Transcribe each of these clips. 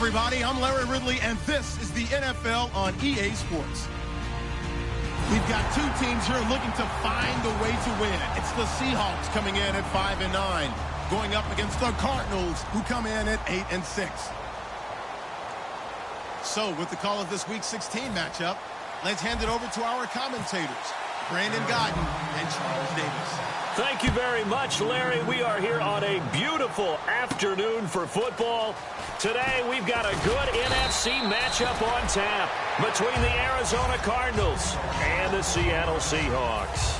everybody. I'm Larry Ridley, and this is the NFL on EA Sports. We've got two teams here looking to find a way to win. It's the Seahawks coming in at 5-9, going up against the Cardinals, who come in at 8-6. So, with the call of this Week 16 matchup, let's hand it over to our commentators, Brandon Godden and Charles Davis. Thank you very much, Larry. We are here on a beautiful afternoon for football. Today, we've got a good NFC matchup on tap between the Arizona Cardinals and the Seattle Seahawks.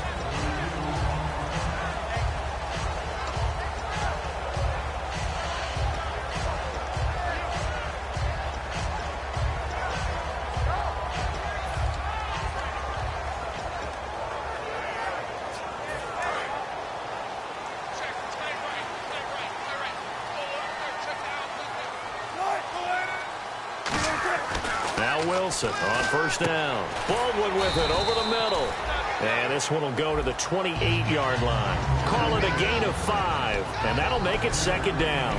Wilson on first down. Baldwin with it over the middle. And this one will go to the 28-yard line. Call it a gain of 5, and that'll make it second down.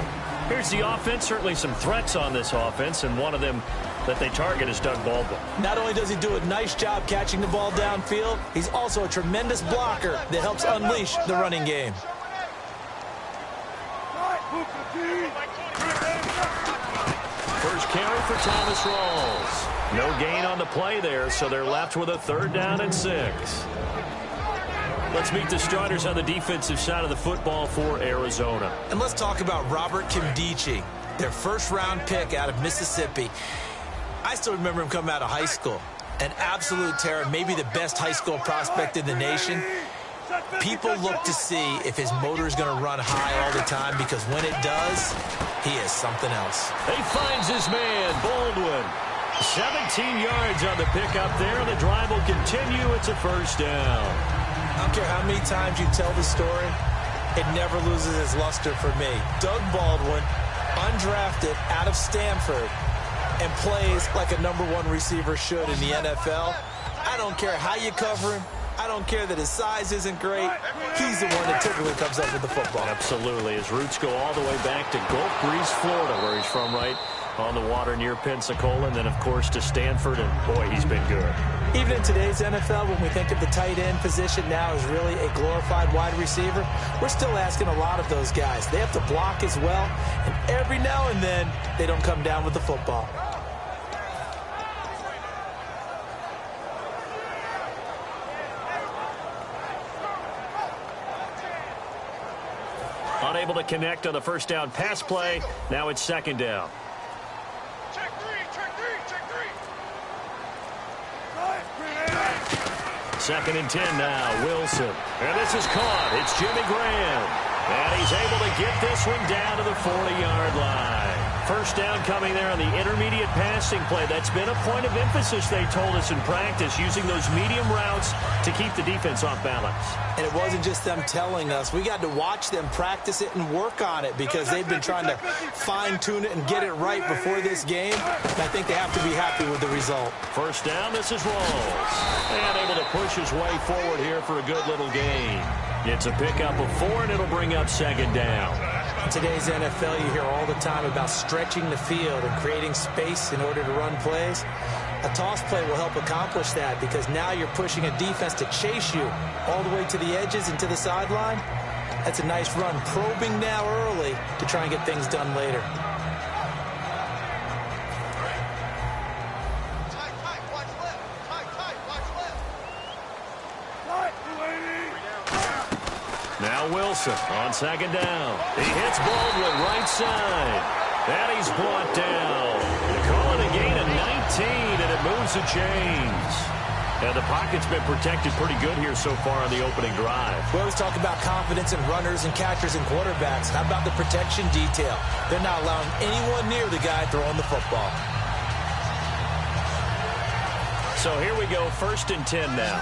Here's the offense. Certainly some threats on this offense, and one of them that they target is Doug Baldwin. Not only does he do a nice job catching the ball downfield, he's also a tremendous blocker that helps unleash the running game. First carry for Thomas Rawls. No gain on the play there, so they're left with a 3rd down and 6. Let's meet the starters on the defensive side of the football for Arizona. And let's talk about Robert Kimdichie, their first-round pick out of Mississippi. I still remember him coming out of high school. An absolute terror, maybe the best high school prospect in the nation. People look to see if his motor is going to run high all the time, because when it does, he is something else. He finds his man, Baldwin. 17 yards on the pickup there. The drive will continue. It's a first down. I don't care how many times you tell the story, it never loses its luster for me. Doug Baldwin, undrafted out of Stanford, and plays like a #1 receiver should in the NFL. I don't care how you cover him. I don't care that his size isn't great. He's the one that typically comes up with the football. Absolutely. His roots go all the way back to Gulf Breeze, Florida, where he's from, right on the water near Pensacola, and then, of course, to Stanford, and, boy, he's been good. Even in today's NFL, when we think of the tight end position now as really a glorified wide receiver, we're still asking a lot of those guys. They have to block as well, and every now and then, they don't come down with the football. Unable to connect on the first down pass play. Now it's second down. Check three. 2nd and 10 now. Wilson. And this is caught. It's Jimmy Graham. And he's able to get this one down to the 40-yard line. First down coming there on the intermediate passing play. That's been a point of emphasis, they told us in practice, using those medium routes to keep the defense off balance. And it wasn't just them telling us. We got to watch them practice it and work on it, because they've been trying to fine-tune it and get it right before this game. And I think they have to be happy with the result. First down, this is Rawls. And able to push his way forward here for a good little gain. It's a pickup of 4, and it'll bring up second down. In today's NFL, you hear all the time about stretching the field and creating space in order to run plays. A toss play will help accomplish that, because now you're pushing a defense to chase you all the way to the edges and to the sideline. That's a nice run, probing now early to try and get things done later. Now Wilson on second down. He hits Baldwin right side. And he's brought down. Call it a gain of 19, and it moves the chains. And the pocket's been protected pretty good here so far on the opening drive. We always talk about confidence in runners and catchers and quarterbacks. How about the protection detail? They're not allowing anyone near the guy throwing the football. So here we go, 1st and 10 now.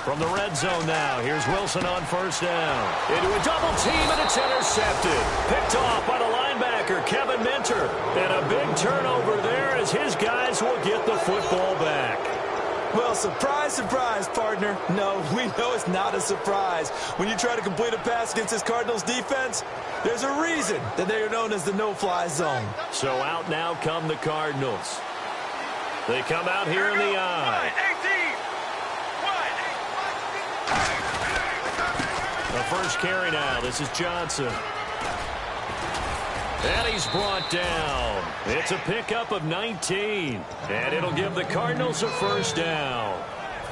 From the red zone now, here's Wilson on first down. Into a double team, and it's intercepted. Picked off by the linebacker, Kevin Minter. And a big turnover there as his guys will get the football back. Well, surprise, surprise, partner. No, we know it's not a surprise. When you try to complete a pass against this Cardinals defense, there's a reason that they are known as the no-fly zone. So out now come the Cardinals. They come out here in the eye. The first carry now. This is Johnson. And he's brought down. It's a pickup of 19. And it'll give the Cardinals a first down.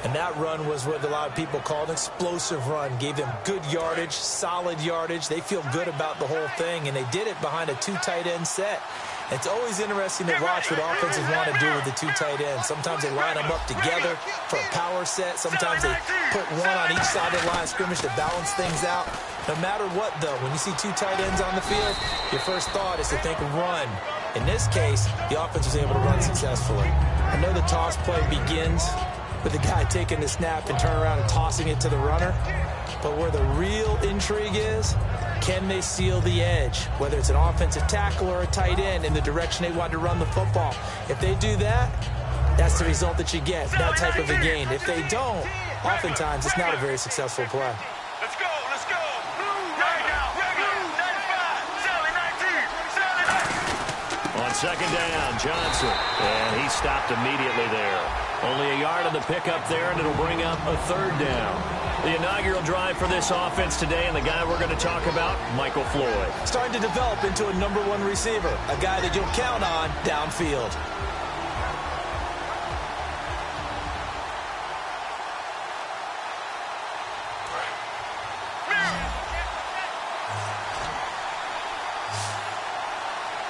And that run was what a lot of people called an explosive run. Gave them good yardage, solid yardage. They feel good about the whole thing, and they did it behind a two tight end set. It's always interesting to watch what offenses want to do with the two tight ends. Sometimes they line them up together for a power set. Sometimes they put one on each side of the line of scrimmage to balance things out. No matter what, though, when you see two tight ends on the field, your first thought is to think run. In this case, the offense was able to run successfully. I know the toss play begins with the guy taking the snap and turning around and tossing it to the runner. But where the real intrigue is, can they seal the edge? Whether it's an offensive tackle or a tight end in the direction they want to run the football. If they do that, that's the result that you get, that type of a gain. If they don't, oftentimes it's not a very successful play. Let's go, let's go. Right now, blue 95, Sally 19, Sally 19. On second down, Johnson. And he stopped immediately there. Only a yard on the pickup there, and it'll bring up a third down. The inaugural drive for this offense today, and the guy we're going to talk about, Michael Floyd. Starting to develop into a number one receiver, a guy that you'll count on downfield.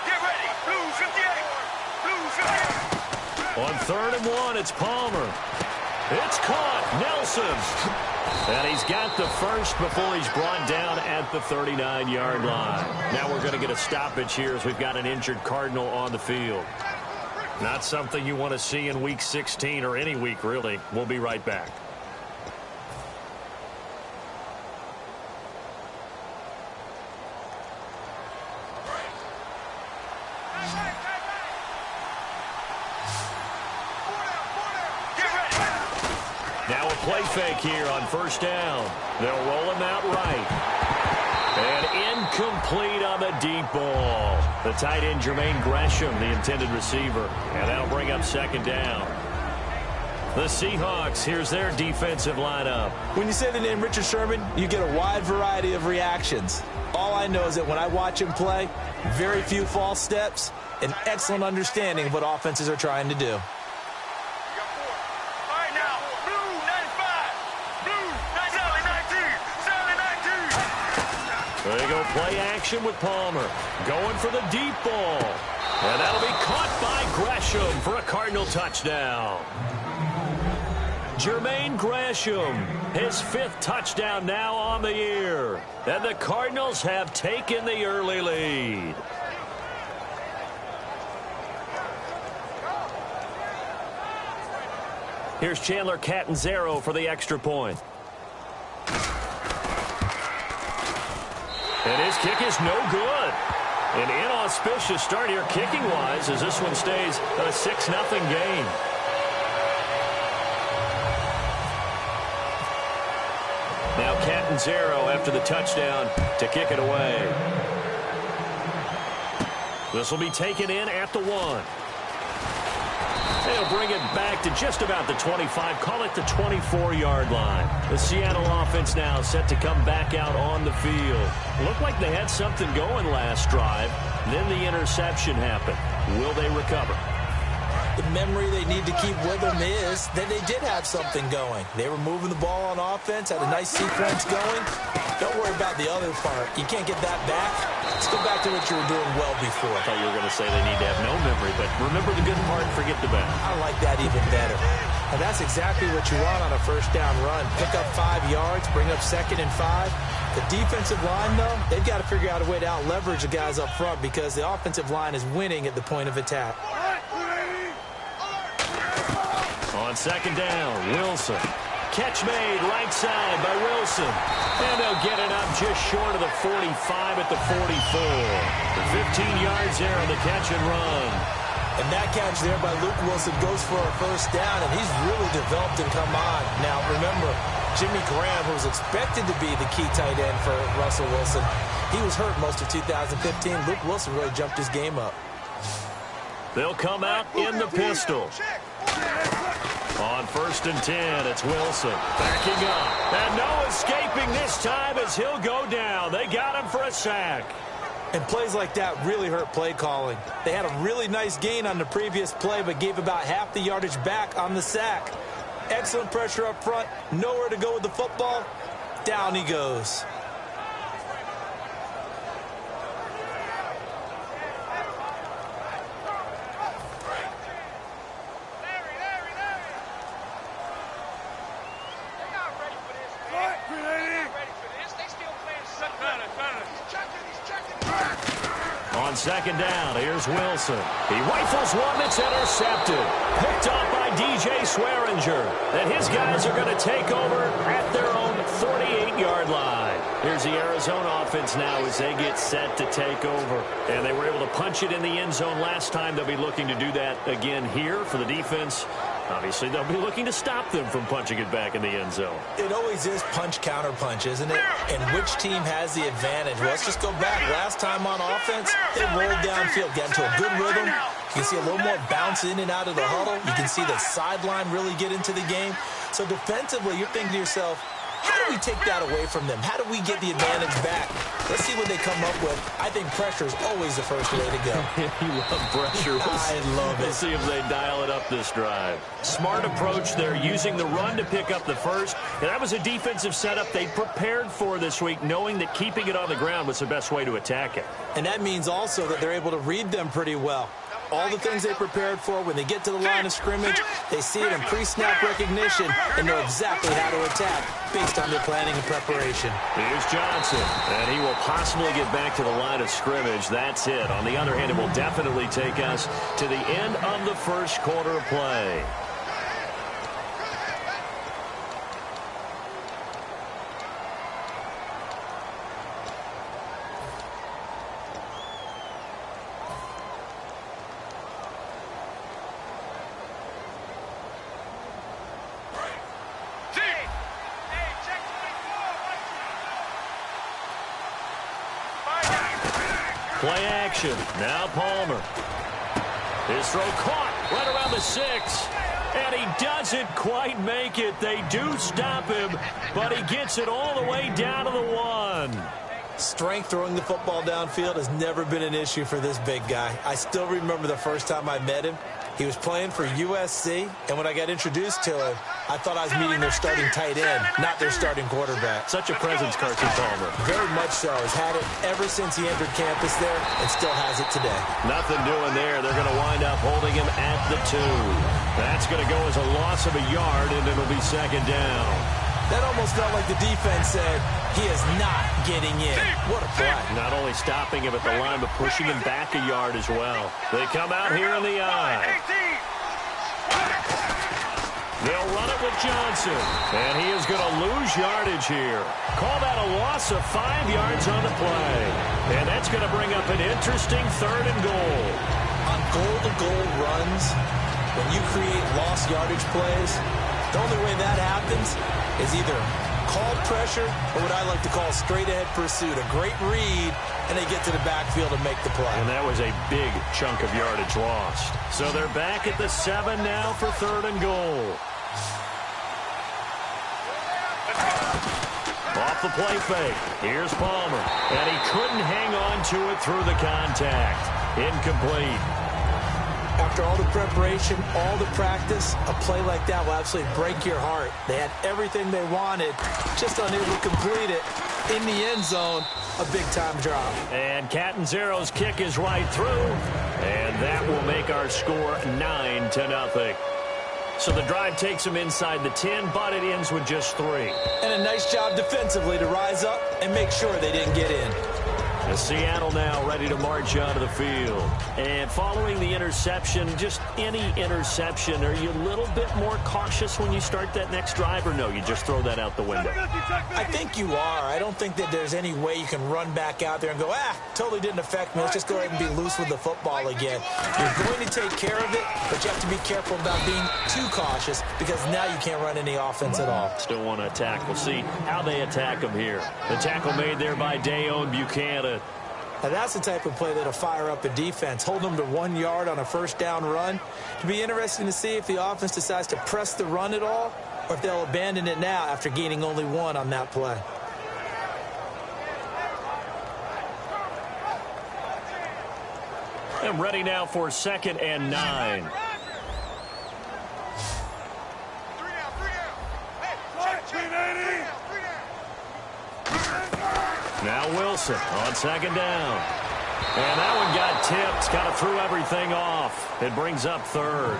Get ready, blue 58, blue 58. On 3rd and 1, it's Palmer. It's caught. Nelson. And he's got the first before he's brought down at the 39-yard line. Now we're going to get a stoppage here as we've got an injured Cardinal on the field. Not something you want to see in Week 16 or any week, really. We'll be right back. Now a play fake here on first down. They'll roll him out right. And incomplete on the deep ball. The tight end, Jermaine Gresham, the intended receiver. And that'll bring up second down. The Seahawks, here's their defensive lineup. When you say the name Richard Sherman, you get a wide variety of reactions. All I know is that when I watch him play, very few false steps, an excellent understanding of what offenses are trying to do. There you go, play action with Palmer. Going for the deep ball. And that'll be caught by Gresham for a Cardinal touchdown. Jermaine Gresham, his 5th touchdown now on the year. And the Cardinals have taken the early lead. Here's Chandler Catanzaro for the extra point. And his kick is no good. An inauspicious start here kicking-wise as this one stays a 6-0 game. Now Catanzaro after the touchdown to kick it away. This will be taken in at the 1. They'll bring it back to just about the 25, call it the 24-yard line. The Seattle offense now set to come back out on the field. Looked like they had something going last drive. Then the interception happened. Will they recover? The memory they need to keep with them is that they did have something going. They were moving the ball on offense, had a nice sequence going. Don't worry about the other part. You can't get that back. Let's go back to what you were doing well before. I thought you were going to say they need to have no memory, but remember the good part, forget the bad. I like that even better. And that's exactly what you want on a first down run. Pick up 5 yards, bring up 2nd and 5. The defensive line, though, they've got to figure out a way to out-leverage the guys up front because the offensive line is winning at the point of attack. On second down, Wilson. Catch made right side by Wilson. And they'll get it up just short of the 45 at the 44. 15 yards there on the catch and run. And that catch there by Luke Wilson goes for a first down, and he's really developed and come on. Now, remember, Jimmy Graham, who was expected to be the key tight end for Russell Wilson, he was hurt most of 2015. Luke Wilson really jumped his game up. They'll come out in the pistol. On 1st and 10, it's Wilson backing up. And no escaping this time as he'll go down. They got him for a sack. And plays like that really hurt play calling. They had a really nice gain on the previous play, but gave about half the yardage back on the sack. Excellent pressure up front. Nowhere to go with the football. Down he goes. On 2nd down, here's Wilson. He rifles one that's intercepted. Picked off by DJ Swearinger. And his guys are going to take over at their own 48-yard line. Here's the Arizona offense now as they get set to take over. And they were able to punch it in the end zone last time. They'll be looking to do that again here for the defense. Obviously, they'll be looking to stop them from punching it back in the end zone. It always is punch-counter-punch, isn't it? And which team has the advantage? Well, let's just go back. Last time on offense, they rolled downfield, got into a good rhythm. You can see a little more bounce in and out of the huddle. You can see the sideline really get into the game. So defensively, you're thinking to yourself, how do we take that away from them? How do we get the advantage back? Let's see what they come up with. I think pressure is always the first way to go. You love pressure. I love it. We'll see if they dial it up this drive. Smart approach there, using the run to pick up the first. And that was a defensive setup they prepared for this week, knowing that keeping it on the ground was the best way to attack it. And that means also that they're able to read them pretty well. All the things they prepared for, when they get to the line of scrimmage, they see it in pre-snap recognition and know exactly how to attack based on their planning and preparation. Here's Johnson, and he will possibly get back to the line of scrimmage. That's it. On the other hand, it will definitely take us to the end of the first quarter of play. Play action. Now Palmer. His throw caught right around the 6. And he doesn't quite make it. They do stop him, but he gets it all the way down to the 1. Strength throwing the football downfield has never been an issue for this big guy. I still remember the first time I met him. He was playing for USC, and when I got introduced to him, I thought I was meeting their starting tight end, not their starting quarterback. Such a presence, Carson Palmer. Very much so. He's had it ever since he entered campus there and still has it today. Nothing doing there. They're going to wind up holding him at the 2. That's going to go as a loss of a yard, and it'll be 2nd down. That almost felt like the defense said, he is not getting in. What a play. Not only stopping him at the line, but pushing him back a yard as well. They come out here in the eye. They'll run it with Johnson. And he is going to lose yardage here. Call that a loss of 5 yards on the play. And that's going to bring up an interesting 3rd and goal. On goal-to-goal runs, when you create lost yardage plays, the only way that happens is either called pressure or what I like to call straight-ahead pursuit. A great read, and they get to the backfield and make the play. And that was a big chunk of yardage lost. So they're back at the 7 now for 3rd and goal. Off the play fake. Here's Palmer. And he couldn't hang on to it through the contact. Incomplete. After all the preparation, all the practice, a play like that will absolutely break your heart. They had everything they wanted, just unable to complete it. In the end zone, a big-time drop. And Catanzaro's kick is right through, and that will make our score 9-0. So the drive takes them inside the 10, but it ends with just 3. And a nice job defensively to rise up and make sure they didn't get in. And Seattle now ready to march onto the field. And following the interception, just any interception, are you a little bit more cautious when you start that next drive, or no, you just throw that out the window? I think you are. I don't think that there's any way you can run back out there and go, totally didn't affect me. Let's just go ahead and be loose with the football again. You're going to take care of it, but you have to be careful about being too cautious because now you can't run any offense at all. Still want to attack. We'll see how they attack them here. The tackle made there by Dayon Buchanan. Now that's the type of play that'll fire up a defense. Hold them to 1 yard on a first down run. It'll be interesting to see if the offense decides to press the run at all or if they'll abandon it now after gaining only 1 on that play. And ready now for 2nd and 9. Now Wilson on 2nd down. And that one got tipped. Kind of threw everything off. It brings up 3rd.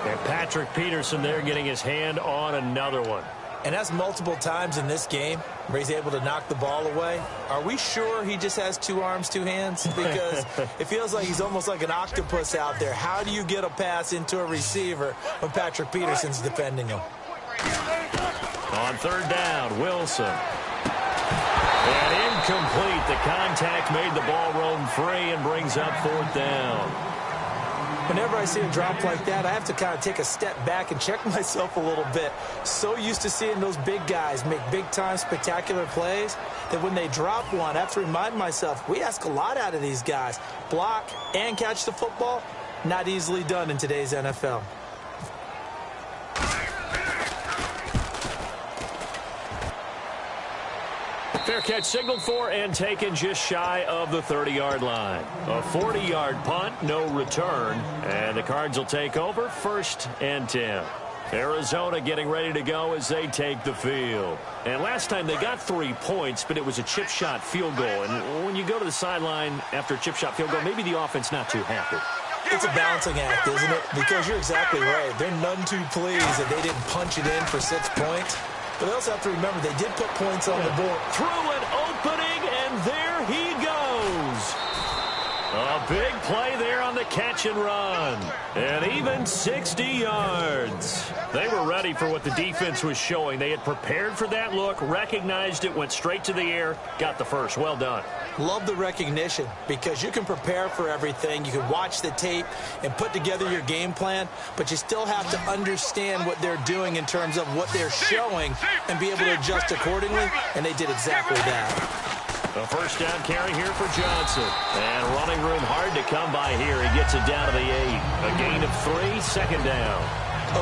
And Patrick Peterson there getting his hand on another one. And that's multiple times in this game where he's able to knock the ball away. Are we sure he just has 2 arms, 2 hands? Because it feels like he's almost like an octopus out there. How do you get a pass into a receiver when Patrick Peterson's defending him? On 3rd down, Wilson. And incomplete. The contact made the ball roam free and brings up 4th down. Whenever I see a drop like that, I have to kind of take a step back and check myself a little bit. So used to seeing those big guys make big-time spectacular plays that when they drop one, I have to remind myself, we ask a lot out of these guys. Block and catch the football, not easily done in today's NFL. Fair catch signaled for and taken just shy of the 30-yard line. A 40-yard punt, no return. And the Cards will take over 1st and 10. Arizona getting ready to go as they take the field. And last time they got 3 points, but it was a chip shot field goal. And when you go to the sideline after a chip shot field goal, maybe the offense not too happy. It's a balancing act, isn't it? Because you're exactly right. They're none too pleased that they didn't punch it in for 6 points. But they also have to remember they did put points on the board. Through an opening, and there he goes. A big play there on the catch and run. And even 60 yards. They were ready for what the defense was showing. They had prepared for that look, recognized it, went straight to the air, got the first. Well done. Love the recognition because you can prepare for everything. You can watch the tape and put together your game plan, but you still have to understand what they're doing in terms of what they're showing and be able to adjust accordingly, and they did exactly that. A first down carry here for Johnson. And running room hard to come by here. He gets it down to the 8. A gain of 3, 2nd down.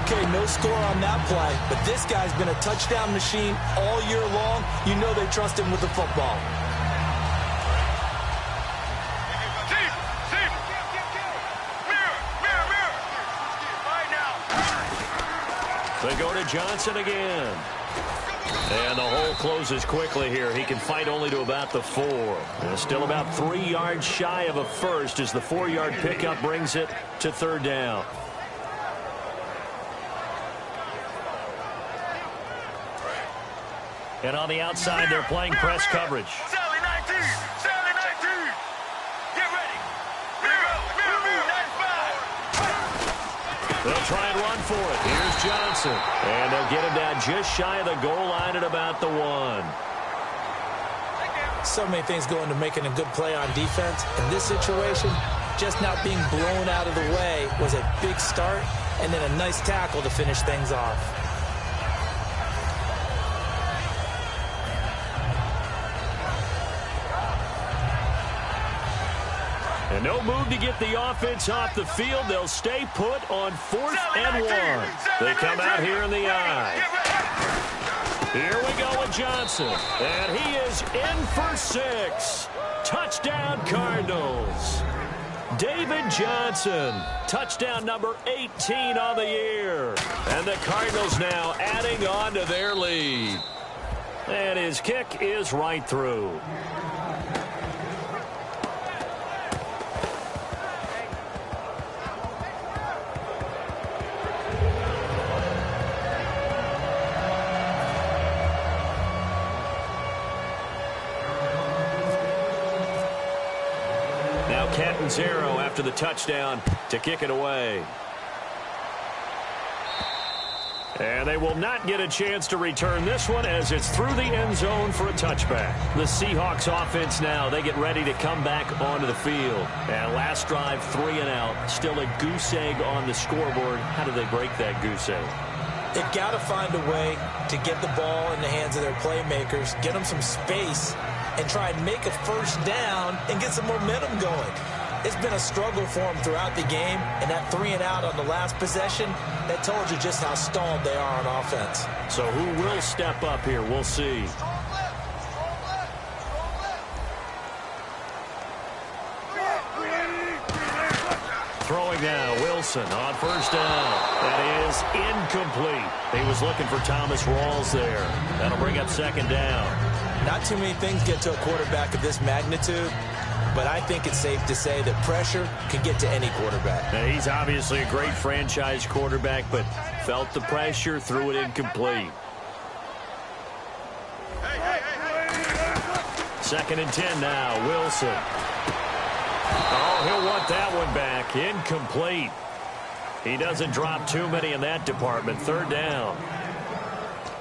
Okay, no score on that play, but this guy's been a touchdown machine all year long. You know they trust him with the football. They go to Johnson again. And the hole closes quickly here. He can fight only to about the 4. And still about 3 yards shy of a first as the 4-yard pickup brings it to 3rd down. And on the outside, they're playing press coverage. Sally 19! Sally 19! Get ready! Mirror, 95! They'll try and run for it. Here's Johnson. And they'll get him down just shy of the goal line at about the 1. So many things go into making a good play on defense. In this situation, just not being blown out of the way was a big start, and then a nice tackle to finish things off. And no move to get the offense off the field. They'll stay put on 4th and 1. They come out here in the eye. Here we go with Johnson. And he is in for 6. Touchdown, Cardinals. David Johnson, touchdown number 18 on the year. And the Cardinals now adding on to their lead. And his kick is right through. now Catanzaro after the touchdown to kick it away. And they will not get a chance to return this one as it's through the end zone for a touchback. The Seahawks offense now, they get ready to come back onto the field. And last drive, 3 and out. Still a goose egg on the scoreboard. How do they break that goose egg? They've got to find a way to get the ball in the hands of their playmakers, get them some space, and try and make a first down and get some momentum going. It's been a struggle for them throughout the game, and that 3 and out on the last possession, that told you just how stalled they are on offense. So who will step up here? We'll see. Throwing now, Wilson on first down. That is incomplete. He was looking for Thomas Rawls there. That'll bring up second down. Not too many things get to a quarterback of this magnitude, but I think it's safe to say that pressure can get to any quarterback. Now, he's obviously a great franchise quarterback, but felt the pressure, threw it incomplete. Second and 10 now, Wilson. Oh, he'll want that one back. Incomplete. He doesn't drop too many in that department. Third down.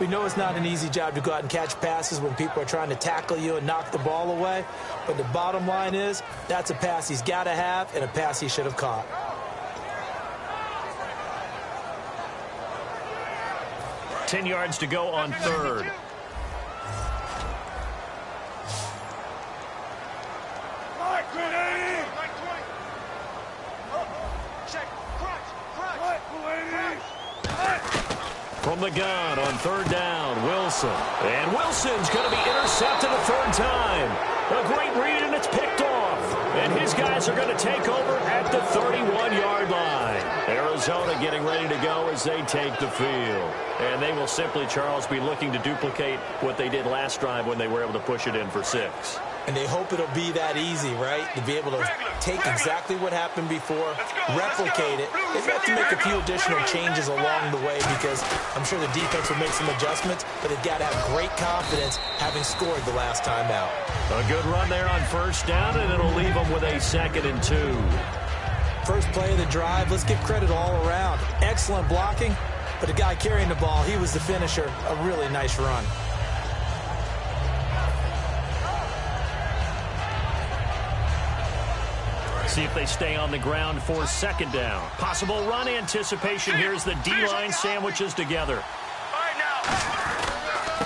We know it's not an easy job to go out and catch passes when people are trying to tackle you and knock the ball away. But the bottom line is, that's a pass he's got to have and a pass he should have caught. Ten yards to go on third. From the gun on third down, Wilson. And Wilson's going to be intercepted a third time. A great read, and it's picked off. And his guys are going to take over at the 31-yard line. Arizona getting ready to go as they take the field. And they will simply, Charles, be looking to duplicate what they did last drive when they were able to push it in for 6. And they hope it'll be that easy, right? To be able to take exactly what happened before, replicate it. They've got to make a few additional changes along the way because I'm sure the defense will make some adjustments, but they've got to have great confidence having scored the last time out. A good run there on first down, and it'll leave them with a 2nd and 2. First play of the drive, let's give credit all around. Excellent blocking, but the guy carrying the ball, he was the finisher. A really nice run. See if they stay on the ground for second down. Possible run anticipation here as the D-line sandwiches together.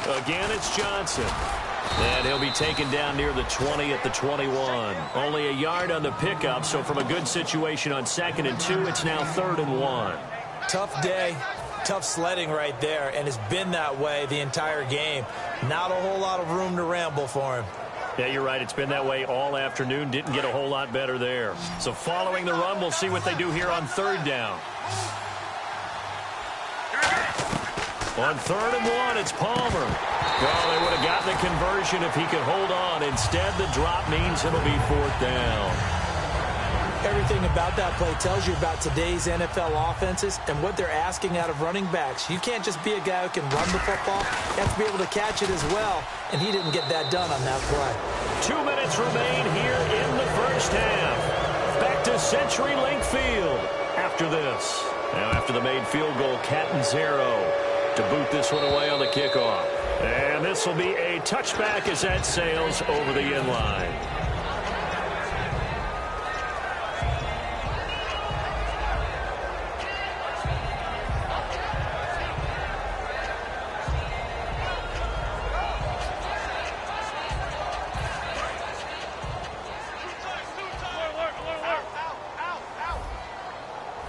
Again, it's Johnson. And he'll be taken down near the 20 at the 21. Only a yard on the pickup, so from a good situation on 2nd and 2, it's now 3rd and 1. Tough day, tough sledding right there, and it's been that way the entire game. Not a whole lot of room to ramble for him. Yeah, you're right. It's been that way all afternoon. Didn't get a whole lot better there. So following the run, we'll see what they do here on third down. On 3rd and 1, it's Palmer. Well, they would have gotten the conversion if he could hold on. Instead, the drop means it'll be 4th down. Everything about that play tells you about today's NFL offenses and what they're asking out of running backs. You can't just be a guy who can run the football. You have to be able to catch it as well, and he didn't get that done on that play. 2 minutes remain here in the first half. Back to CenturyLink Field after this. Now after the made field goal, Catanzaro to boot this one away on the kickoff. And this will be a touchback as that sails over the end line.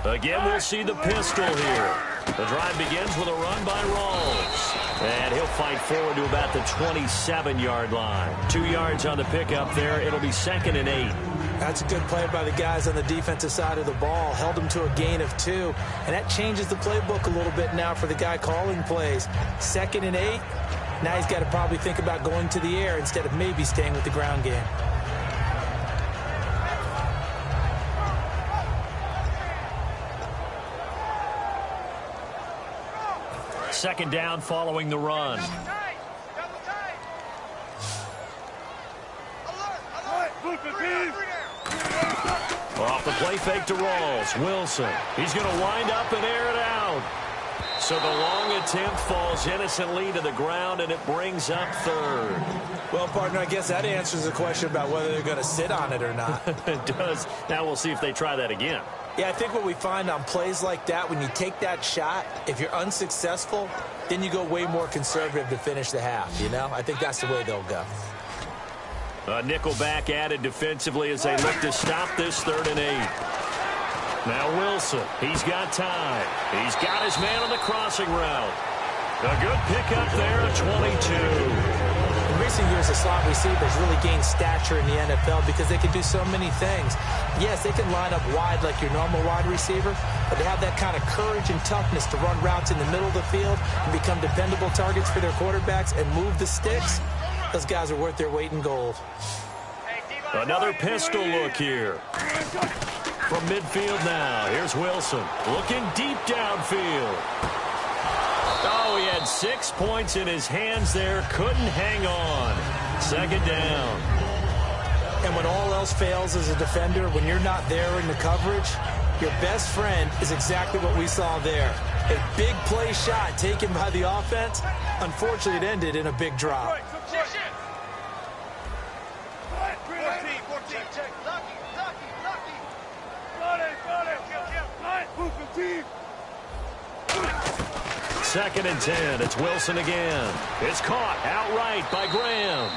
Again, we'll see the pistol here. The drive begins with a run by Rawls. And he'll fight forward to about the 27-yard line. 2 yards on the pickup there. It'll be 2nd and 8. That's a good play by the guys on the defensive side of the ball. Held them to a gain of 2. And that changes the playbook a little bit now for the guy calling plays. 2nd and 8. Now he's got to probably think about going to the air instead of maybe staying with the ground game. Second down following the run. Off the play fake to Rawls. Wilson. He's going to wind up and air it out. So the long attempt falls innocently to the ground, and it brings up third. Well, partner, I guess that answers the question about whether they're going to sit on it or not. It does. Now we'll see if they try that again. Yeah, I think what we find on plays like that, when you take that shot, if you're unsuccessful, then you go way more conservative to finish the half, you know? I think that's the way they'll go. A nickel back added defensively as they look to stop this 3rd and 8. Now Wilson, he's got time. He's got his man on the crossing route. A good pickup there at 22. In recent years, the slot receivers really gained stature in the NFL because they can do so many things. Yes, they can line up wide like your normal wide receiver, but they have that kind of courage and toughness to run routes in the middle of the field and become dependable targets for their quarterbacks and move the sticks. Those guys are worth their weight in gold. Another pistol look here. From midfield now, here's Wilson looking deep downfield. Oh, he had 6 points in his hands there. Couldn't hang on. 2nd down. And when all else fails as a defender, when you're not there in the coverage, your best friend is exactly what we saw there. A big play shot taken by the offense. Unfortunately, it ended in a big drop. Second and 10. It's Wilson again. It's caught outright by Graham.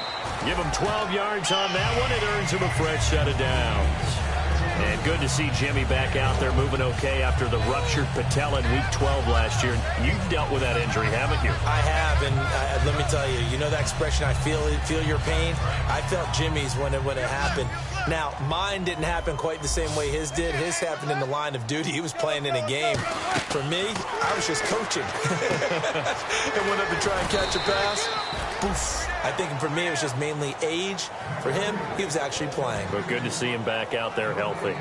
Give him 12 yards on that one. It earns him a fresh set of downs. And good to see Jimmy back out there moving okay after the ruptured patella in Week 12 last year. You've dealt with that injury, haven't you? I have, and let me tell you, you know that expression, I feel your pain? I felt Jimmy's when it happened. Now, mine didn't happen quite the same way his did. His happened in the line of duty. He was playing in a game. For me, I was just coaching. And went up to try and catch a pass. Poof. I think for me, it was just mainly age. For him, he was actually playing. But good to see him back out there healthy.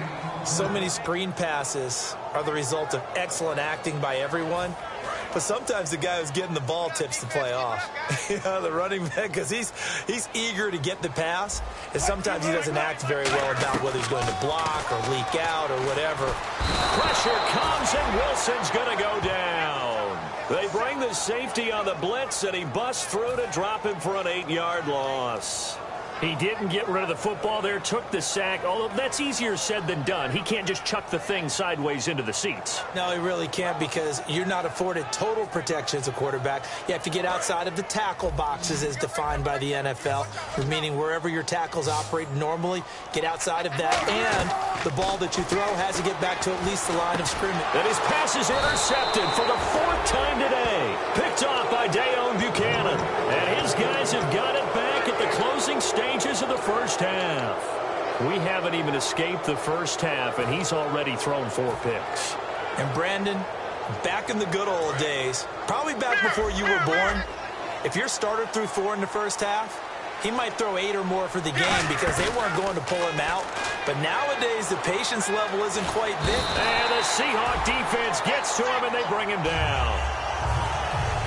So many screen passes are the result of excellent acting by everyone. But sometimes the guy who's getting the ball tips the play off. You know, the running back, because he's eager to get the pass. And sometimes he doesn't act very well about whether he's going to block or leak out or whatever. Pressure comes, and Wilson's going to go down. They bring the safety on the blitz, and he busts through to drop him for an 8-yard loss. He didn't get rid of the football there, took the sack, although that's easier said than done. He can't just chuck the thing sideways into the seats. No, he really can't, because you're not afforded total protection as a quarterback. You have to get outside of the tackle boxes as defined by the NFL, meaning wherever your tackles operate normally, get outside of that, and the ball that you throw has to get back to at least the line of scrimmage. And his pass is intercepted for the 4th time today. Picked off by Dayon Buchanan. And his guys have got it back at the closing stages of the first half. We haven't even escaped the first half, and he's already thrown 4 picks. And Brandon, back in the good old days, probably back before you were born, if your starter threw 4 in the first half, he might throw 8 or more for the game because they weren't going to pull him out. But nowadays, the patience level isn't quite there. And the Seahawk defense gets to him, and they bring him down.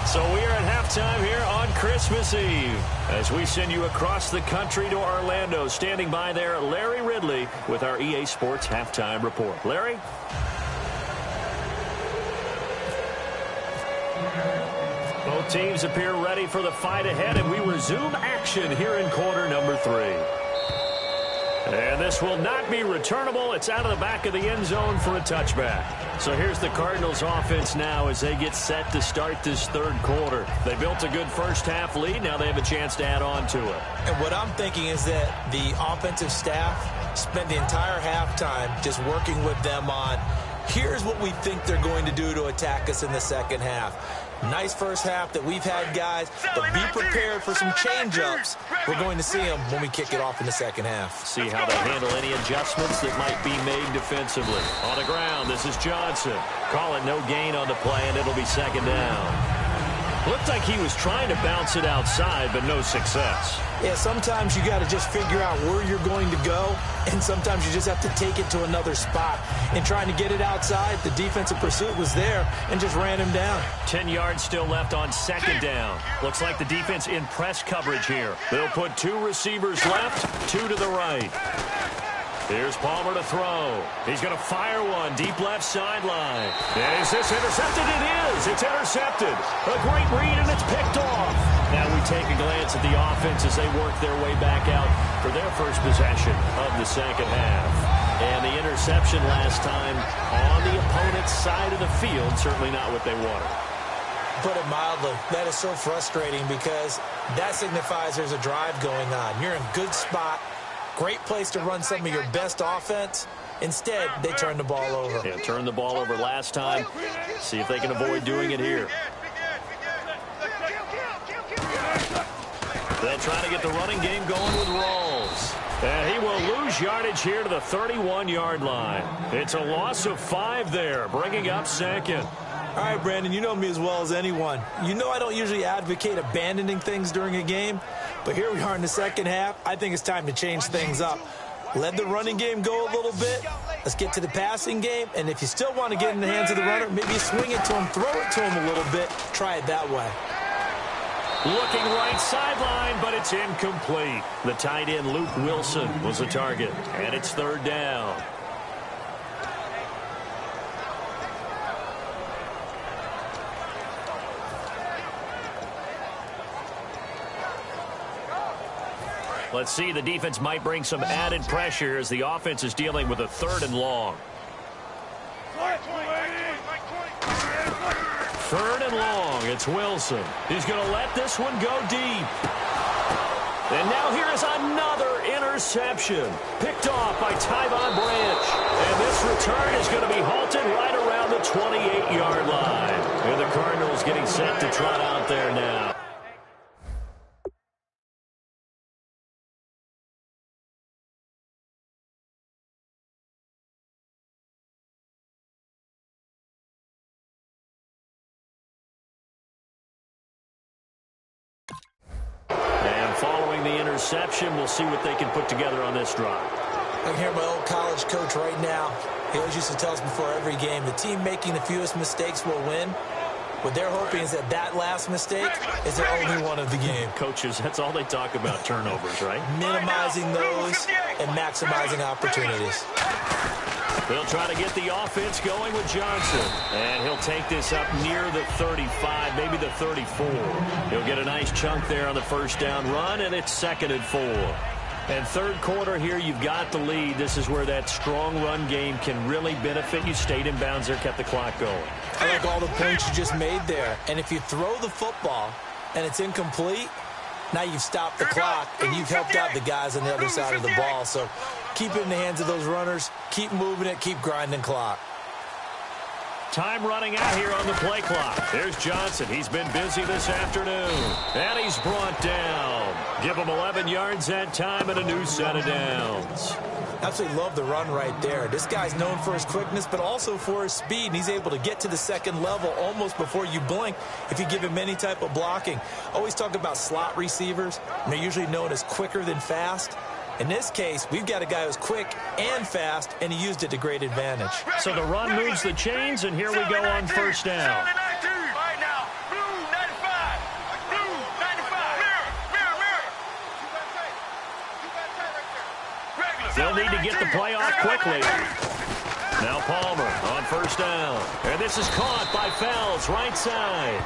So we are at halftime here on Christmas Eve as we send you across the country to Orlando. Standing by there, Larry Ridley with our EA Sports Halftime Report. Larry? Both teams appear ready for the fight ahead, and we resume action here in quarter number 3. And this will not be returnable. It's out of the back of the end zone for a touchback. So here's the Cardinals offense now as they get set to start this 3rd quarter. They built a good first half lead. Now they have a chance to add on to it. And what I'm thinking is that the offensive staff spent the entire halftime just working with them on, here's what we think they're going to do to attack us in the second half. Nice first half that we've had, guys, but be prepared for some change-ups. We're going to see them when we kick it off in the second half. See how they handle any adjustments that might be made defensively. On the ground, this is Johnson. Call it no gain on the play, and it'll be 2nd down. Looked like he was trying to bounce it outside, but no success. Yeah, sometimes you got to just figure out where you're going to go, and sometimes you just have to take it to another spot. And trying to get it outside, the defensive pursuit was there and just ran him down. 10 yards still left on 2nd down. Looks like the defense in press coverage here. They'll put 2 receivers left, 2 to the right. Here's Palmer to throw. He's going to fire one deep left sideline. Is this intercepted? It is. It's intercepted. A great read, and it's picked off. Now we take a glance at the offense as they work their way back out for their first possession of the second half. And the interception last time on the opponent's side of the field, certainly not what they wanted. Put it mildly, that is so frustrating because that signifies there's a drive going on. You're in a good spot, great place to run some of your best offense. Instead, they turn the ball over. Yeah, turned the ball over last time. See if they can avoid doing it here. They'll try to get the running game going with Rawls. And he will lose yardage here to the 31-yard line. It's a loss of 5 there, bringing up second. All right, Brandon, you know me as well as anyone. You know I don't usually advocate abandoning things during a game, but here we are in the second half. I think it's time to change things up. Let the running game go a little bit. Let's get to the passing game, and if you still want to get in the hands of the runner, maybe swing it to him, throw it to him a little bit. Try it that way. Looking right sideline, but it's incomplete. The tight end, Luke Wilson, was the target, and it's third down. Let's see, the defense might bring some added pressure as the offense is dealing with a 3rd and long. 3rd and long, it's Wilson. He's going to let this one go deep. And now here is another interception. Picked off by Tyvon Branch. And this return is going to be halted right around the 28-yard line. And the Cardinals getting set to trot out there now. Interception. We'll see what they can put together on this drive. I can hear my old college coach right now. He always used to tell us before every game, the team making the fewest mistakes will win. What they're hoping is that that last mistake is their only one of the game. Coaches, that's all they talk about, turnovers, right? Minimizing those and maximizing opportunities. They'll try to get the offense going with Johnson. And he'll take this up near the 35, maybe the 34. He'll get a nice chunk there on the first down run, and it's 2nd and 4. And third quarter here, you've got the lead. This is where that strong run game can really benefit you. Stayed in bounds there, kept the clock going. I like all the points you just made there. And if you throw the football and it's incomplete, now you've stopped the clock and you've helped out the guys on the other side of the ball. So keep it in the hands of those runners. Keep moving it. Keep grinding clock. Time running out here on the play clock. There's Johnson. He's been busy this afternoon. And he's brought down. Give him 11 yards that time and a new set of downs. Absolutely love the run right there. This guy's known for his quickness, but also for his speed. And he's able to get to the second level almost before you blink if you give him any type of blocking. Always talk about slot receivers, and they're usually known as quicker than fast. In this case, we've got a guy who's quick and fast, and he used it to great advantage. So the run moves the chains, and here we go on first down. They'll need to get the play off quickly. Now Palmer on first down. And this is caught by Fells, right side.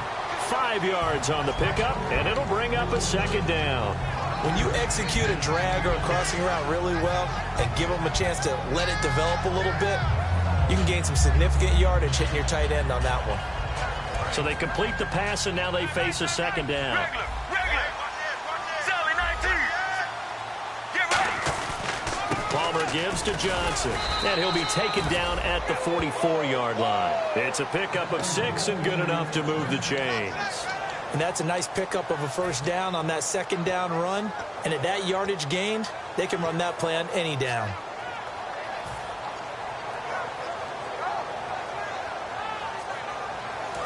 5 yards on the pickup, and it'll bring up a 2nd down. When you execute a drag or a crossing route really well and give them a chance to let it develop a little bit, you can gain some significant yardage hitting your tight end on that one. So they complete the pass, and now they face a 2nd down. Palmer gives to Johnson, and he'll be taken down at the 44-yard line. It's a pickup of 6 and good enough to move the chains. And that's a nice pickup of a first down on that 2nd down run. And at that yardage gained, they can run that play on any down.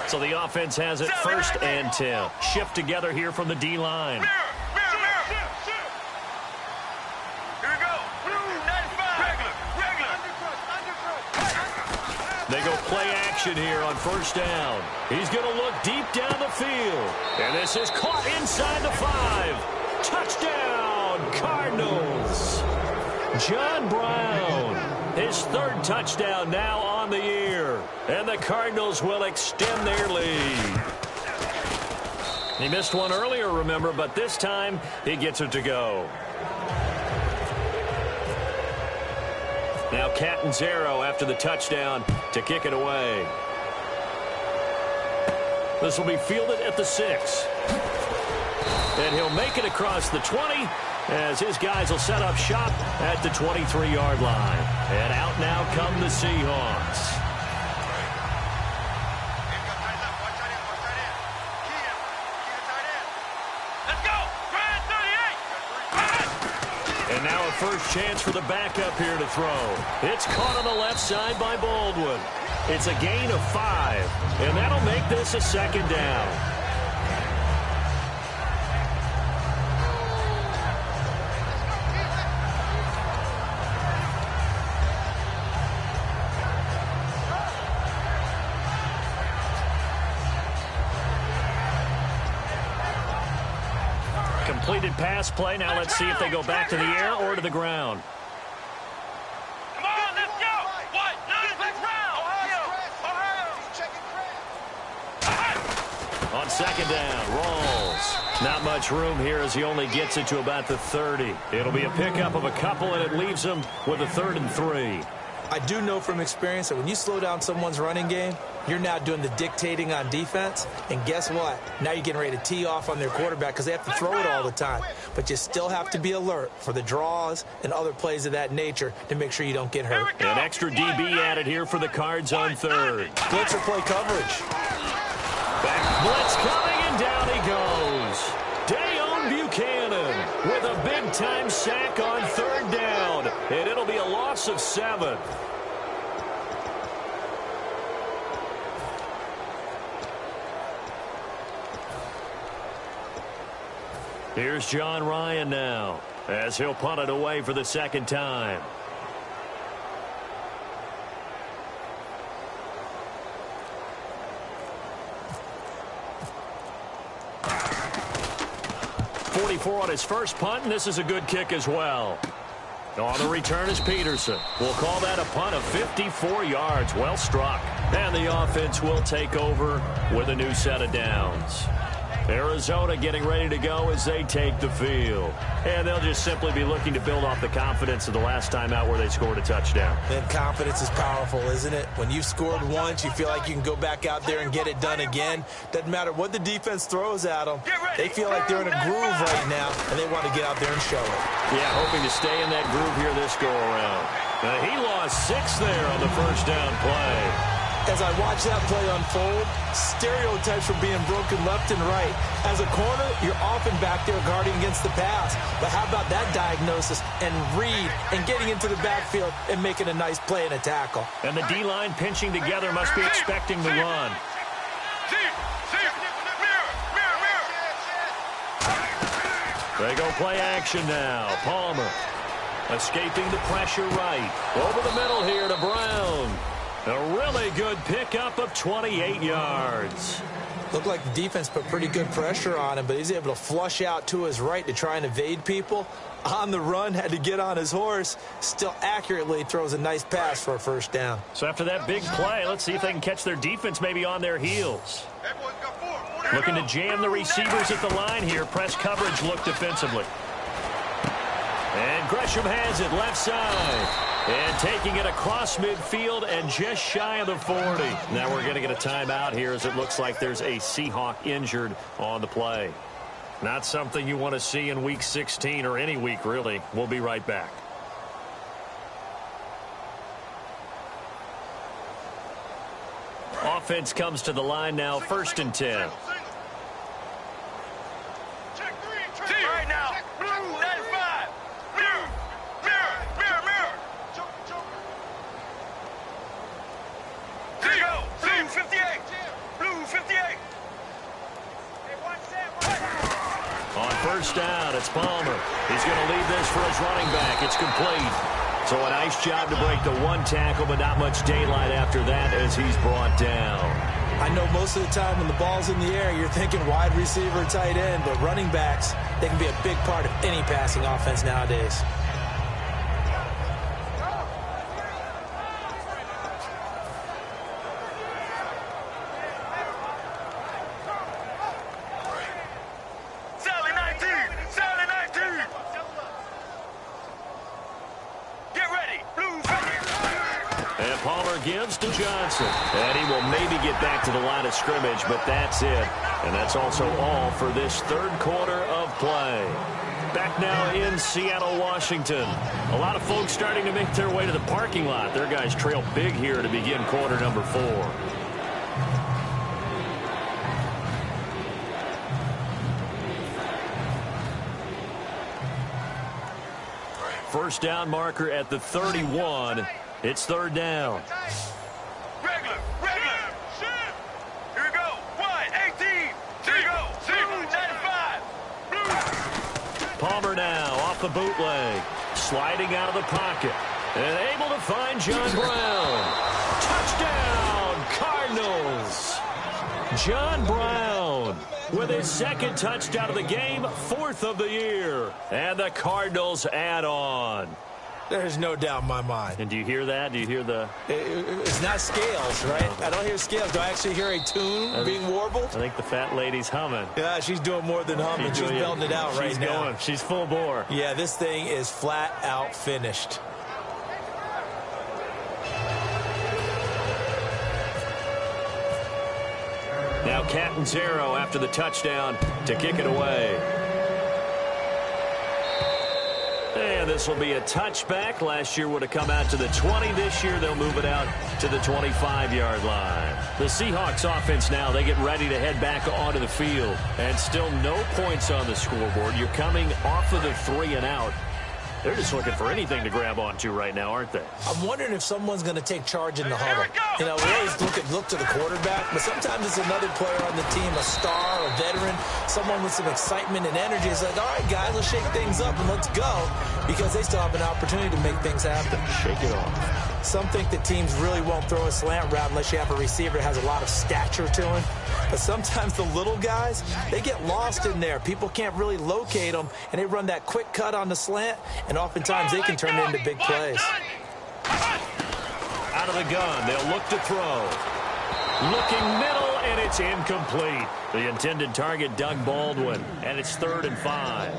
So the offense has it 1st and 10. Shift together here from the D-line. They go play action here on first down. He's going to look deep down the field. And this is caught inside the 5. Touchdown, Cardinals. John Brown. His third touchdown now on the year. And the Cardinals will extend their lead. He missed one earlier, remember, but this time he gets it to go. Now Catanzaro after the touchdown to kick it away. This will be fielded at the 6. And he'll make it across the 20 as his guys will set up shop at the 23-yard line. And out now come the Seahawks. And now a first chance for the backup here to throw. It's caught on the left side by Baldwin. It's a gain of 5, and that'll make this a second down. Completed pass play. Now let's see if they go back to the air or to the ground. Come on, let's go. What? Let's round. Ohio. On second down, Rawls. Not much room here as he only gets it to about the 30. It'll be a pickup of a couple, and it leaves him with a 3rd and 3. I do know from experience that when you slow down someone's running game, you're now doing the dictating on defense. And guess what? Now you're getting ready to tee off on their quarterback because they have to throw it all the time. But you still have to be alert for the draws and other plays of that nature to make sure you don't get hurt. An extra DB added here for the Cards on 3rd. Blitzer play coverage. Back blitz coming, and down he goes. Dayon Buchanan with a big-time sack on 3rd down. And it'll be a loss of 7. Here's John Ryan now as he'll punt it away for the second time. On his first punt, and this is a good kick as well. On the return is Peterson. We'll call that a punt of 54 yards. Well struck. And the offense will take over with a new set of downs. Arizona getting ready to go as they take the field. And they'll just simply be looking to build off the confidence of the last time out where they scored a touchdown. And confidence is powerful, isn't it? When you've scored once, you feel like you can go back out there and get it done again. Doesn't matter what the defense throws at them. They feel like they're in a groove right now, and they want to get out there and show it. Yeah, hoping to stay in that groove here this go-around. He lost 6 there on the first down play. As I watch that play unfold, stereotypes are being broken left and right. As a corner, you're often back there guarding against the pass. But how about that diagnosis and read and getting into the backfield and making a nice play and a tackle? And the D-line pinching together must be expecting the run. They go play action now. Palmer escaping the pressure right. Over the middle here to Brown. A really good pickup of 28 yards. Looked like the defense put pretty good pressure on him, but he's able to flush out to his right to try and evade people. On the run, had to get on his horse. Still accurately throws a nice pass for a first down. So after that big play, let's see if they can catch their defense maybe on their heels. Looking to jam the receivers at the line here. Press coverage look defensively. And Gresham has it left side. And taking it across midfield and just shy of the 40. Now we're going to get a timeout here as it looks like there's a Seahawk injured on the play. Not something you want to see in Week 16 or any week, really. We'll be right back. Offense comes to the line now, 1st and 10. Right now. Blue 95. Mirror. There you go. Blue 58. Blue 58. On first down, it's Palmer. He's going to leave this for his running back. It's complete. So a nice job to break the one tackle, but not much daylight after that as he's brought down. I know most of the time when the ball's in the air, you're thinking wide receiver, tight end, but running backs, they can be a big part of any passing offense nowadays. And Palmer gives to Johnson. And he will maybe get back to the line of scrimmage, but that's it. And that's also all for this third quarter of play. Back now in Seattle, Washington. A lot of folks starting to make their way to the parking lot. Their guys trail big here to begin quarter number 4. First down marker at the 31. It's third down. Regular. Here we go. 1-18. Here we go. 2-95. Palmer now off the bootleg. Sliding out of the pocket. And able to find John Brown. Touchdown, Cardinals. John Brown with his second touchdown of the game, 4th of the year. And the Cardinals add on. There's no doubt in my mind. And do you hear that? Do you hear the... It's not scales, right? I don't hear scales. Do I actually hear a tune being warbled? I think the fat lady's humming. Yeah, she's doing more than humming. She's belting it out right now. Going. She's full bore. Yeah, this thing is flat out finished. Now Catanzaro after the touchdown to kick it away. And this will be a touchback. Last year would have come out to the 20. This year they'll move it out to the 25-yard line. The Seahawks offense now, they get ready to head back onto the field. And still no points on the scoreboard. You're coming off of the 3 and out. They're just looking for anything to grab onto right now, aren't they? I'm wondering if someone's going to take charge in the huddle. You know, we always look to the quarterback, but sometimes it's another player on the team, a star, a veteran, someone with some excitement and energy. It's like, all right, guys, let's shake things up and let's go, because they still have an opportunity to make things happen. Shake it off. Some think that teams really won't throw a slant route unless you have a receiver that has a lot of stature to him. But sometimes the little guys, they get lost in there. People can't really locate them, and they run that quick cut on the slant, and oftentimes they can turn it into big plays. Out of the gun, they'll look to throw. Looking middle, and it's incomplete. The intended target, Doug Baldwin, and it's 3rd and 5.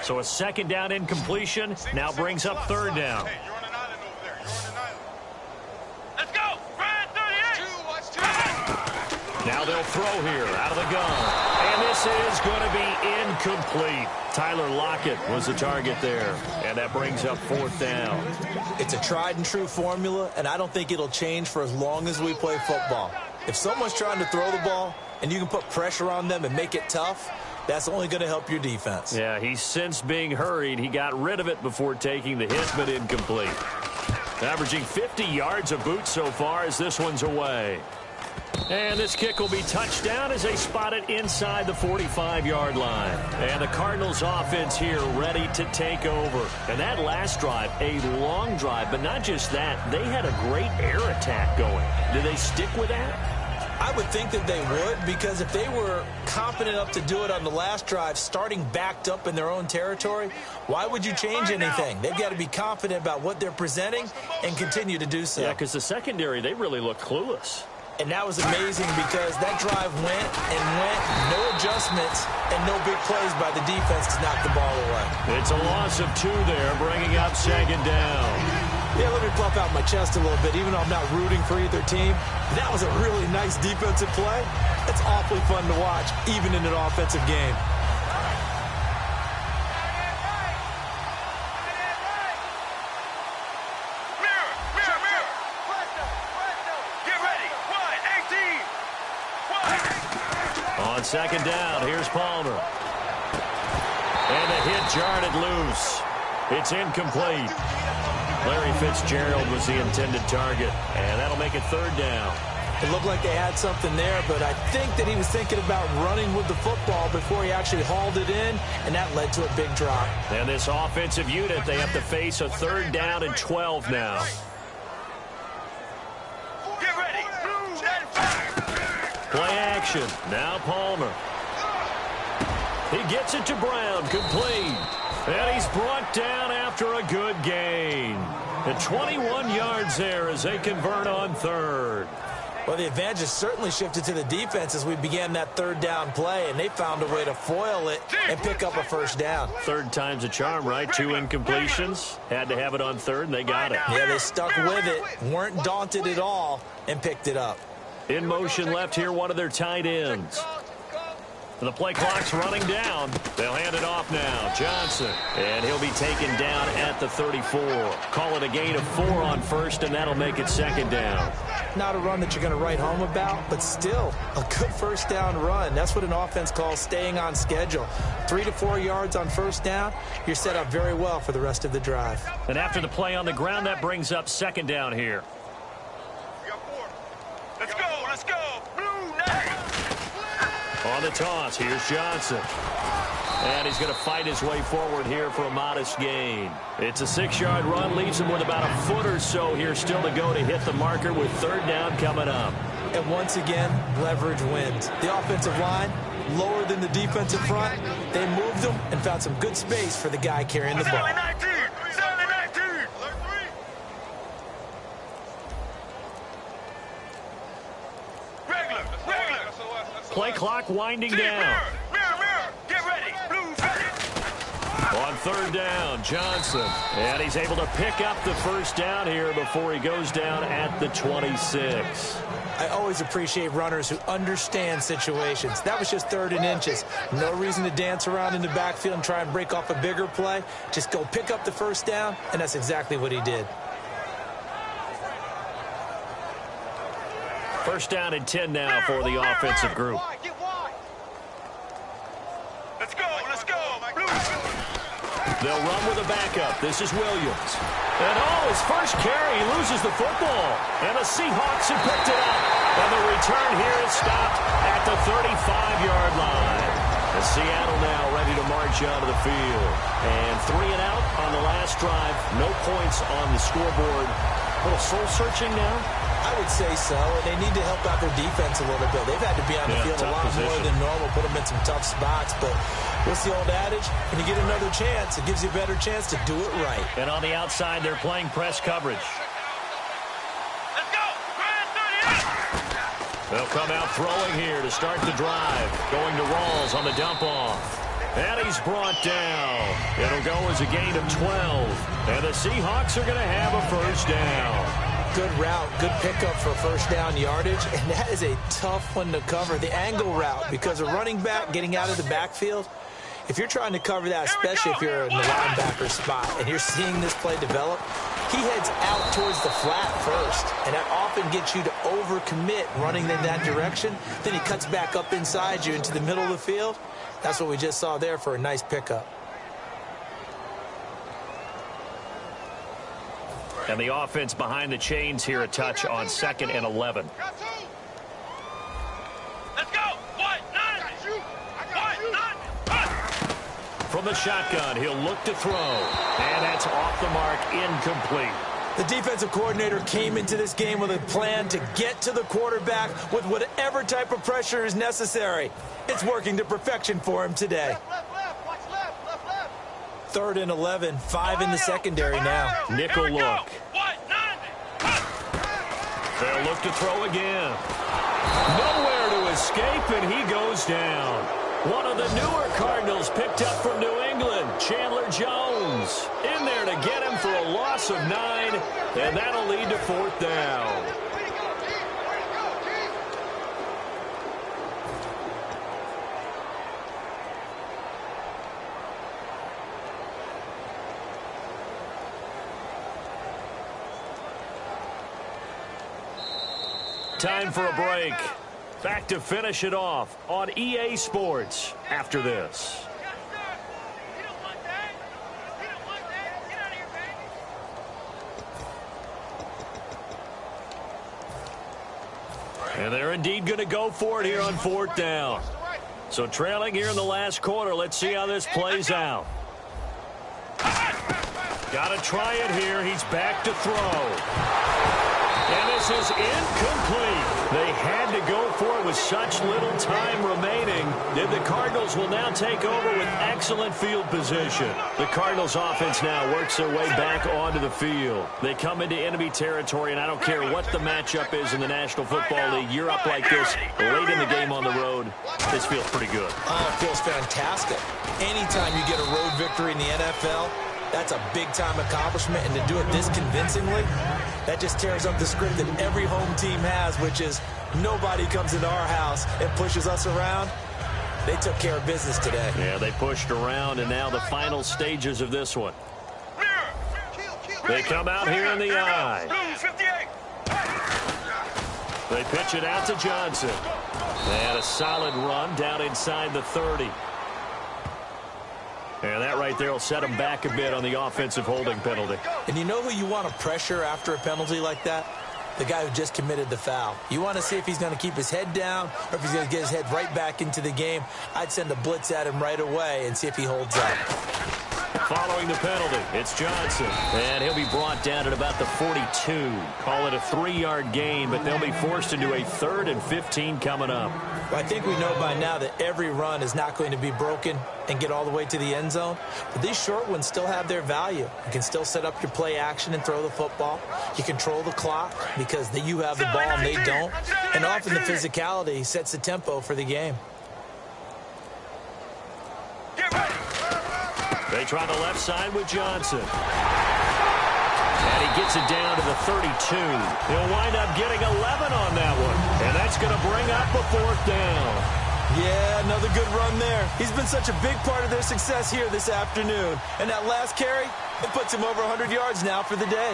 So a second down incompletion now brings up 3rd down. Hey, you're on an island over there. You're on an island. Let's go. Ryan 38. Now they'll throw here out of the gun. And this is going to be incomplete. Tyler Lockett was the target there. And that brings up 4th down. It's a tried and true formula, and I don't think it'll change for as long as we play football. If someone's trying to throw the ball and you can put pressure on them and make it tough, that's only going to help your defense. Yeah, he's since being hurried. He got rid of it before taking the hit, but incomplete. Averaging 50 yards a boot so far as this one's away. And this kick will be touchdown as they spot it inside the 45-yard line. And the Cardinals offense here ready to take over. And that last drive, a long drive, but not just that. They had a great air attack going. Do they stick with that? I would think that they would, because if they were confident enough to do it on the last drive, starting backed up in their own territory, why would you change anything? They've got to be confident about what they're presenting and continue to do so. Yeah, because the secondary, they really looked clueless. And that was amazing because that drive went and went, no adjustments, and no big plays by the defense to knock the ball away. It's a loss of 2 there, bringing up 2nd down. Yeah, let me fluff out my chest a little bit, even though I'm not rooting for either team. That was a really nice defensive play. It's awfully fun to watch, even in an offensive game. On 2nd down, here's Palmer. And the hit jarred it loose. It's incomplete. Larry Fitzgerald was the intended target, and that'll make it 3rd down. It looked like they had something there, but I think that he was thinking about running with the football before he actually hauled it in, and that led to a big drop. And this offensive unit, they have to face a 3rd down and 12 now. Get ready. Play action. Now Palmer. He gets it to Brown. Complete. And he's brought down after a good gain. And 21 yards there as they convert on third. Well, the advantage has certainly shifted to the defense as we began that third down play, and they found a way to foil it and pick up a first down. Third time's a charm, right? 2 incompletions. Had to have it on third, and they got it. Yeah, they stuck with it, weren't daunted at all, and picked it up. In motion left here, one of their tight ends. And the play clock's running down. They'll hand it off now. Johnson. And he'll be taken down at the 34. Call it a gain of 4 on first, and that'll make it second down. Not a run that you're going to write home about, but still a good first down run. That's what an offense calls staying on schedule. 3 to 4 yards on first down. You're set up very well for the rest of the drive. And after the play on the ground, that brings up second down here. Let's go, let's go. Blue nine. On the toss, here's Johnson. And he's going to fight his way forward here for a modest gain. It's a 6-yard run, leaves him with about a foot or so here still to go to hit the marker with third down coming up. And once again, leverage wins. The offensive line, lower than the defensive front. They moved them and found some good space for the guy carrying the ball. 19. Play clock winding down. Mirror, get ready. Blue ready. On third down, Johnson. And he's able to pick up the first down here before he goes down at the 26. I always appreciate runners who understand situations. That was just 3rd and inches. No reason to dance around in the backfield and try and break off a bigger play. Just go pick up the first down, and that's exactly what he did. First down and 10 now for the offensive group. Let's go, let's go. They'll run with a backup. This is Williams. And his first carry, he loses the football. And the Seahawks have picked it up. And the return here is stopped at the 35-yard line. And Seattle now ready to march onto the field. And 3 and out on the last drive. No points on the scoreboard. A little soul-searching now. I would say so, and they need to help out their defense a little bit. They've had to be on the field a lot more than normal, put them in some tough spots. But what's the old adage? When you get another chance, it gives you a better chance to do it right. And on the outside, they're playing press coverage. Let's go. They'll come out throwing here to start the drive. Going to Rawls on the dump-off. And he's brought down. It'll go as a gain of 12. And the Seahawks are going to have a first down. Good route, good pickup for first down yardage, and that is a tough one to cover, the angle route, because a running back getting out of the backfield, if you're trying to cover that, especially if you're in the linebacker spot and you're seeing this play develop, he heads out towards the flat first, and that often gets you to overcommit running in that direction. Then he cuts back up inside you into the middle of the field. That's what we just saw there for a nice pickup. And the offense behind the chains here a touch on 2nd and 11. Let's go. From the shotgun, he'll look to throw. And that's off the mark, incomplete. The defensive coordinator came into this game with a plan to get to the quarterback with whatever type of pressure is necessary. It's working to perfection for him today. 3rd and 11, 5 in the secondary now. Nickel look. They'll look to throw again. Nowhere to escape, and he goes down. One of the newer Cardinals picked up from New England, Chandler Jones. In there to get him for a loss of 9, and that'll lead to 4th down. Time for a break. Back to finish it off on EA Sports after this. And they're indeed going to go for it here on 4th down. So trailing here in the last quarter. Let's see how this plays out. Got to try it here. He's back to throw. And this is incomplete. They had to go for it with such little time remaining. And the Cardinals will now take over with excellent field position. The Cardinals offense now works their way back onto the field. They come into enemy territory, and I don't care what the matchup is in the National Football League. You're up like this late in the game on the road. This feels pretty good. Oh, it feels fantastic. Anytime you get a road victory in the NFL, that's a big-time accomplishment, and to do it this convincingly, that just tears up the script that every home team has, which is nobody comes into our house and pushes us around. They took care of business today. Yeah, they pushed around, and now the final stages of this one. They come out here in the eye. They pitch it out to Johnson. And a solid run down inside the 30. And that right there will set him back a bit on the offensive holding penalty. And you know who you want to pressure after a penalty like that? The guy who just committed the foul. You want to see if he's going to keep his head down or if he's going to get his head right back into the game. I'd send a blitz at him right away and see if he holds up. Following the penalty, it's Johnson. And he'll be brought down at about the 42. Call it a 3-yard gain, but they'll be forced into a 3rd and 15 coming up. Well, I think we know by now that every run is not going to be broken and get all the way to the end zone. But these short ones still have their value. You can still set up your play action and throw the football. You control the clock because you have the ball and they don't. And often the physicality sets the tempo for the game. They try the left side with Johnson. And he gets it down to the 32. He'll wind up getting 11 on that one. And that's going to bring up a 4th down. Yeah, another good run there. He's been such a big part of their success here this afternoon. And that last carry, it puts him over 100 yards now for the day.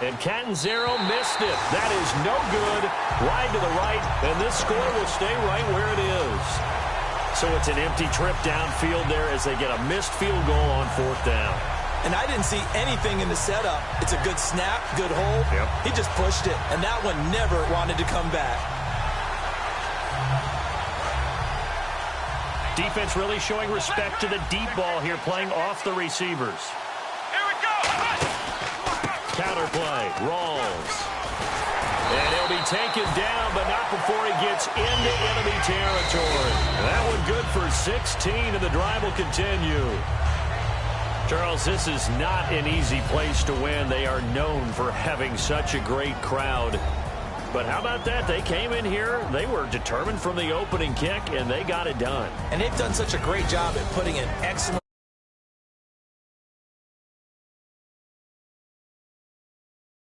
And Catanzaro missed it. That is no good. Wide to the right, and this score will stay right where it is. So it's an empty trip downfield there as they get a missed field goal on 4th down. And I didn't see anything in the setup. It's a good snap, good hold. Yep. He just pushed it, and that one never wanted to come back. Defense really showing respect to the deep ball here, playing off the receivers. Here we go. Counter play, Rawls. And he'll be taken down, but not before he gets into enemy territory. That one good for 16, and the drive will continue. Charles, this is not an easy place to win. They are known for having such a great crowd. But how about that? They came in here, they were determined from the opening kick, and they got it done. And they've done such a great job at putting an excellent